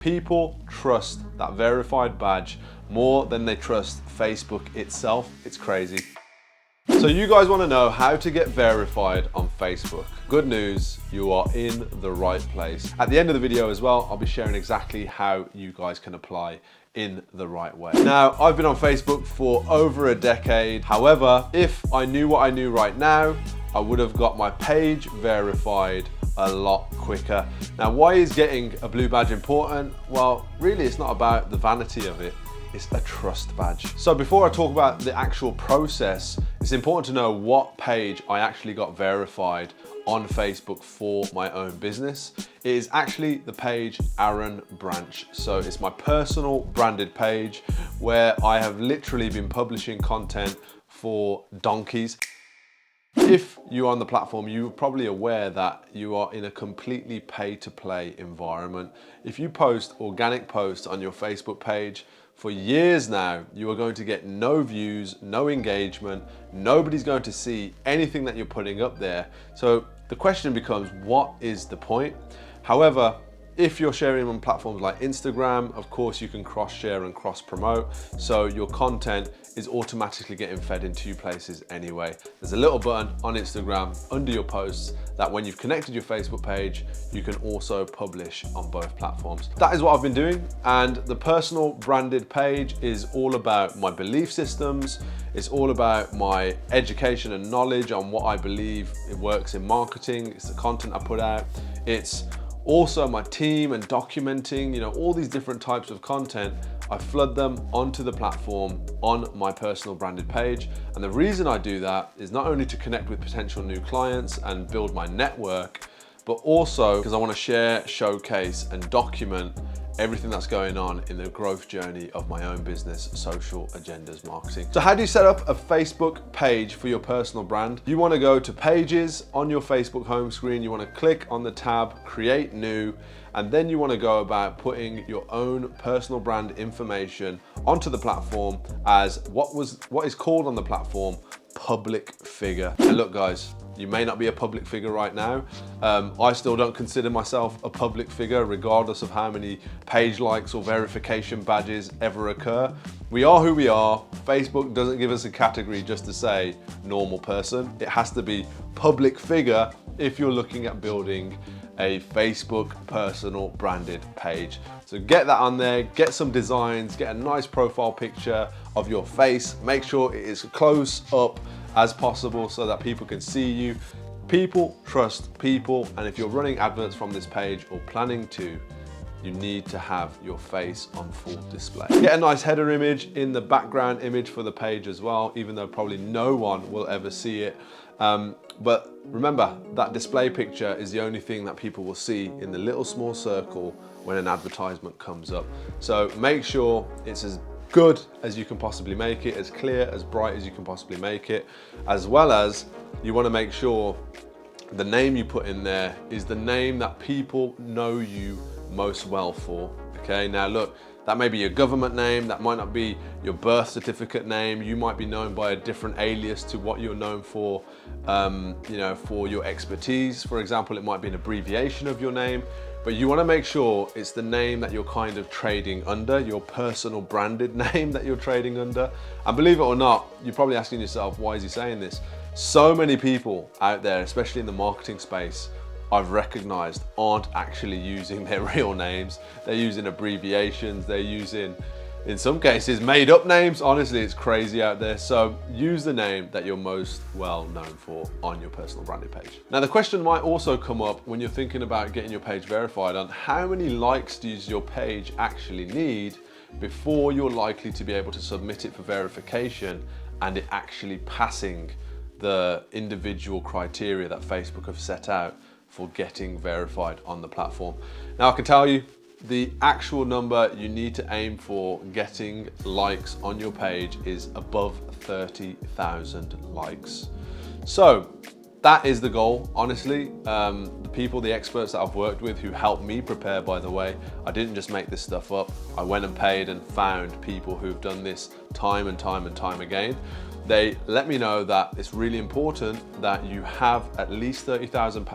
People trust that verified badge more than they trust Facebook itself. It's crazy. So you guys want to know how to get verified on Facebook. Good news, you are in the right place. At the end of the video as well, I'll be sharing exactly how you guys can apply in the right way. Now, I've been on Facebook for over a decade. However, if I knew what I knew right now, I would have got my page verified a lot quicker. Now, why is getting a blue badge important? Well, really, it's not about the vanity of it. It's a trust badge. So before I talk about the actual process, it's important to know what page I actually got verified on Facebook for my own business. It is actually the page Aaron Branch. So it's my personal branded page where I have literally been publishing content for donkeys. If you're on the platform, you're probably aware that you are in a completely pay-to-play environment. If you post organic posts on your Facebook page for years now, you are going to get no views, no engagement. Nobody's going to see anything that you're putting up there. So the question becomes, what is the point? However, if you're sharing on platforms like Instagram, of course you can cross-share and cross-promote, so your content is automatically getting fed in two places anyway. There's a little button on Instagram under your posts that when you've connected your Facebook page, you can also publish on both platforms. That is what I've been doing, and the personal branded page is all about my belief systems. It's all about my education and knowledge on what I believe it works in marketing. It's the content I put out. It's also my team and documenting, all these different types of content. I flood them onto the platform on my personal branded page. And the reason I do that is not only to connect with potential new clients and build my network, but also because I want to share, showcase, and document everything that's going on in the growth journey of my own business, Social Agendas Marketing. So how do you set up a Facebook page for your personal brand? You want to go to Pages on your Facebook home screen. You want to click on the tab, Create New, and then you want to go about putting your own personal brand information onto the platform as what is called on the platform public figure. And look guys, you may not be a public figure right now. I still don't consider myself a public figure regardless of how many page likes or verification badges ever occur. We are who we are. Facebook doesn't give us a category just to say normal person. It has to be public figure if you're looking at building a Facebook personal branded page. So get that on there, get some designs, get a nice profile picture of your face. Make sure it is close up as possible so that people can see you. People trust people, and if you're running adverts from this page or planning to, you need to have your face on full display. Get a nice header image in the background image for the page as well, even though probably no one will ever see it. But remember, that display picture is the only thing that people will see in the little small circle when an advertisement comes up. So make sure it's as good as you can possibly make it, as clear, as bright as you can possibly make it, as well as you want to make sure the name you put in there is the name that people know you most well for. Okay, now look, that may be your government name, that might not be your birth certificate name. You might be known by a different alias to what you're known for, for your expertise. For example, it might be an abbreviation of your name, but you want to make sure it's the name that you're kind of trading under, your personal branded name that you're trading under. And believe it or not, you're probably asking yourself, why is he saying this? So many people out there, especially in the marketing space, I've recognized aren't actually using their real names. They're using abbreviations. They're using, in some cases, made up names. Honestly, it's crazy out there. So use the name that you're most well known for on your personal branded page. Now, the question might also come up when you're thinking about getting your page verified on how many likes does your page actually need before you're likely to be able to submit it for verification and it actually passing the individual criteria that Facebook have set out for getting verified on the platform. Now, I can tell you the actual number you need to aim for getting likes on your page is above 30,000 likes. So that is the goal, honestly. The experts that I've worked with who helped me prepare, by the way, I didn't just make this stuff up. I went and paid and found people who've done this time and time and time again. They let me know that it's really important that you have at least 30,000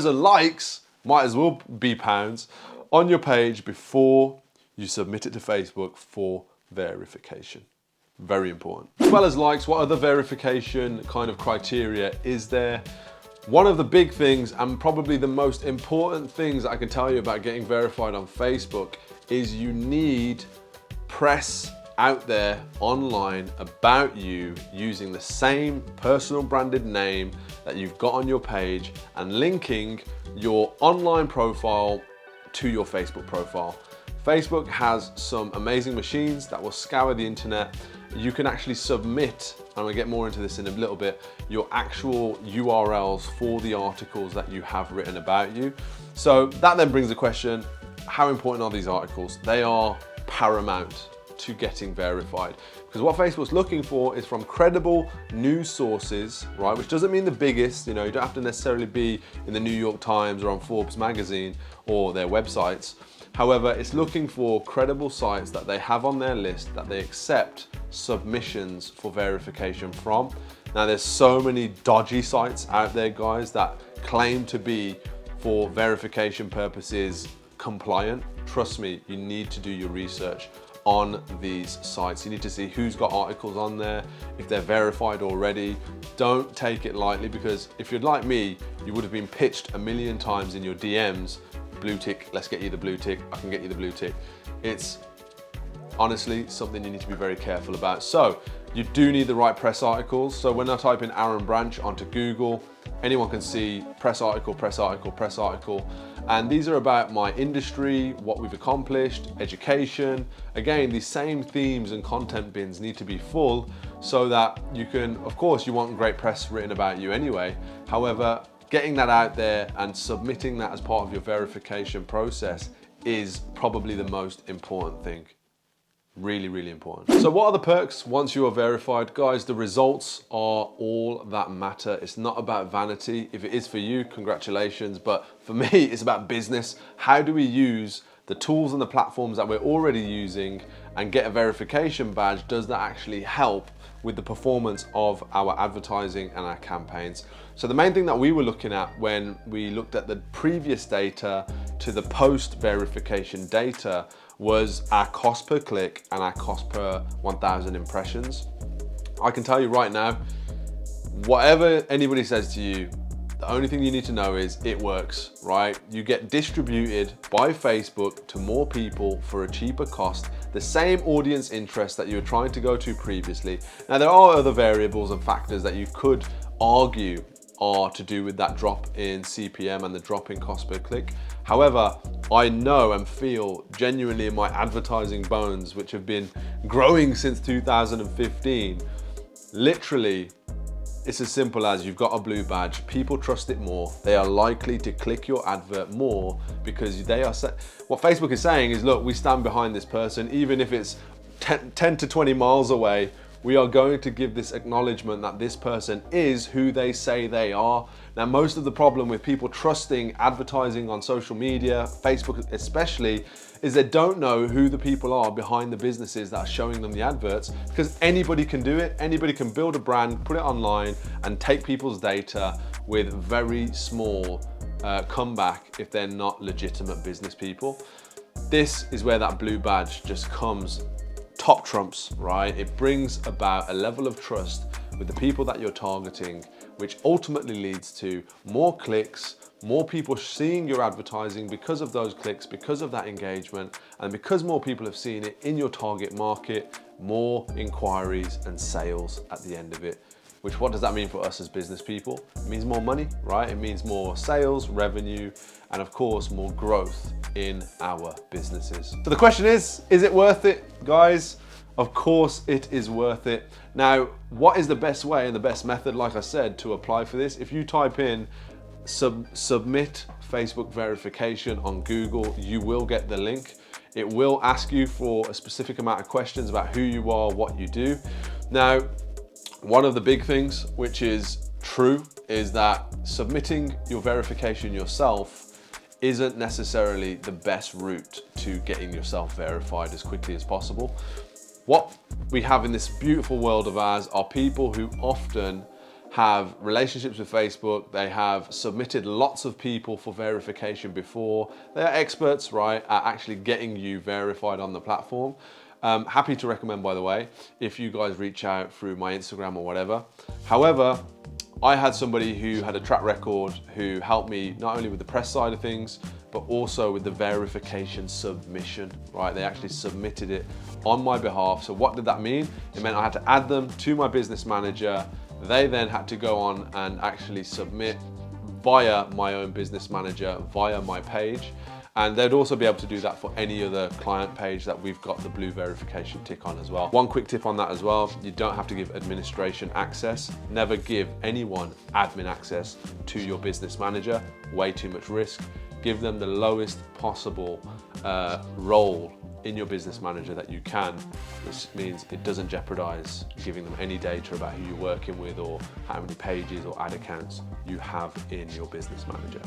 likes might as well be pounds, on your page before you submit it to Facebook for verification. Very important. As well as likes, what other verification kind of criteria is there? One of the big things, and probably the most important things I can tell you about getting verified on Facebook, is you need press out there online about you using the same personal branded name that you've got on your page and linking your online profile to your Facebook profile. Facebook has some amazing machines that will scour the internet. You can actually submit, and I'll get more into this in a little bit, your actual URLs for the articles that you have written about you. So that then brings the question, how important are these articles? They are paramount to getting verified, because what Facebook's looking for is from credible news sources, right? Which doesn't mean the biggest, you don't have to necessarily be in the New York Times or on Forbes magazine or their websites. However, it's looking for credible sites that they have on their list that they accept submissions for verification from. Now, there's so many dodgy sites out there, guys, that claim to be, for verification purposes, compliant. Trust me, you need to do your research on these sites. You need to see who's got articles on there, if they're verified already. Don't take it lightly, because if you're like me, you would have been pitched a million times in your DMs, blue tick, let's get you the blue tick, I can get you the blue tick. It's honestly something you need to be very careful about. So you do need the right press articles. So when I type in Aaron Branch onto Google, anyone can see press article, press article, press article. And these are about my industry, what we've accomplished, education. Again, these same themes and content bins need to be full so that you can, of course, you want great press written about you anyway. However, getting that out there and submitting that as part of your verification process is probably the most important thing. Really, really important. So what are the perks once you are verified? Guys, the results are all that matter. It's not about vanity. If it is for you, congratulations. But for me, it's about business. How do we use the tools and the platforms that we're already using and get a verification badge? Does that actually help with the performance of our advertising and our campaigns? So the main thing that we were looking at when we looked at the previous data to the post verification data was our cost per click and our cost per 1,000 impressions. I can tell you right now, whatever anybody says to you, the only thing you need to know is it works, right? You get distributed by Facebook to more people for a cheaper cost, the same audience interest that you were trying to go to previously. Now, there are other variables and factors that you could argue are to do with that drop in CPM and the drop in cost per click. However, I know and feel genuinely in my advertising bones, which have been growing since 2015, literally, it's as simple as you've got a blue badge, people trust it more, they are likely to click your advert more because they are, what Facebook is saying is, look, we stand behind this person, even if it's 10 to 20 miles away, we are going to give this acknowledgement that this person is who they say they are. Now, most of the problem with people trusting advertising on social media, Facebook especially, is they don't know who the people are behind the businesses that are showing them the adverts, because anybody can do it. Anybody can build a brand, put it online, and take people's data with very small comeback if they're not legitimate business people. This is where that blue badge just comes top trumps, right? It brings about a level of trust with the people that you're targeting, which ultimately leads to more clicks, more people seeing your advertising because of those clicks, because of that engagement, and because more people have seen it in your target market, more inquiries and sales at the end of it. Which, what does that mean for us as business people? It means more money, right? It means more sales, revenue, and of course, more growth in our businesses. So the question is it worth it, guys? Of course it is worth it. Now, what is the best way and the best method, like I said, to apply for this? If you type in submit Facebook verification on Google, you will get the link. It will ask you for a specific amount of questions about who you are, what you do. Now, one of the big things, which is true, is that submitting your verification yourself isn't necessarily the best route to getting yourself verified as quickly as possible. What we have in this beautiful world of ours are people who often have relationships with Facebook. They have submitted lots of people for verification before. They are experts, right, at actually getting you verified on the platform. Happy to recommend, by the way, if you guys reach out through my Instagram or whatever. However, I had somebody who had a track record who helped me not only with the press side of things, but also with the verification submission, right? They actually submitted it on my behalf. So what did that mean? It meant I had to add them to my business manager. They then had to go on and actually submit via my own business manager, via my page. And they'd also be able to do that for any other client page that we've got the blue verification tick on as well. One quick tip on that as well, you don't have to give administration access. Never give anyone admin access to your business manager. Way too much risk. Give them the lowest possible role in your business manager that you can. This means it doesn't jeopardize giving them any data about who you're working with or how many pages or ad accounts you have in your business manager.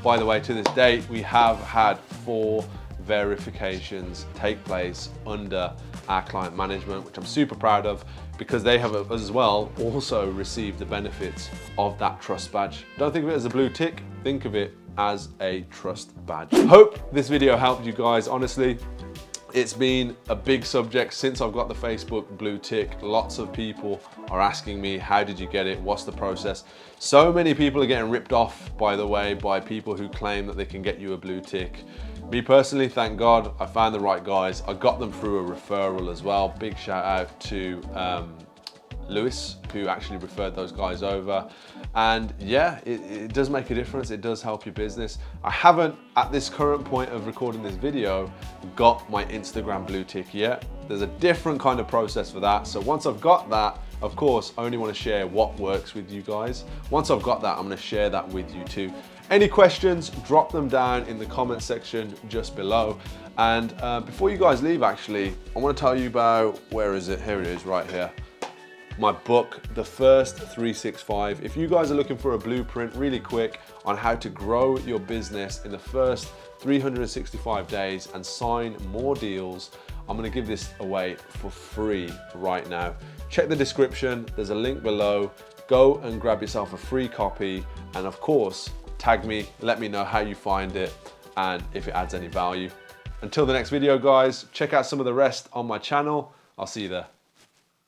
By the way, to this date, we have had 4 verifications take place under our client management, which I'm super proud of because they have as well also received the benefits of that trust badge. Don't think of it as a blue tick, think of it as a trust badge. Hope this video helped you guys. Honestly, it's been a big subject since I've got the Facebook blue tick. Lots of people are asking me, how did you get it? What's the process? So many people are getting ripped off, by the way, by people who claim that they can get you a blue tick. Me personally, thank God, I found the right guys. I got them through a referral as well. Big shout out to Lewis, who actually referred those guys over. And yeah, it does make a difference. It does help your business. I haven't, at this current point of recording this video, got my Instagram blue tick yet. There's a different kind of process for that. So once I've got that, of course, I only want to share what works with you guys. Once I've got that, I'm going to share that with you too. Any questions, drop them down in the comment section just below. And before you guys leave, actually, I want to tell you about, where is it? Here it is, right here. My book, The First 365. If you guys are looking for a blueprint really quick on how to grow your business in the first 365 days and sign more deals, I'm gonna give this away for free right now. Check the description, there's a link below. Go and grab yourself a free copy. And of course, tag me, let me know how you find it and if it adds any value. Until the next video, guys, check out some of the rest on my channel. I'll see you there.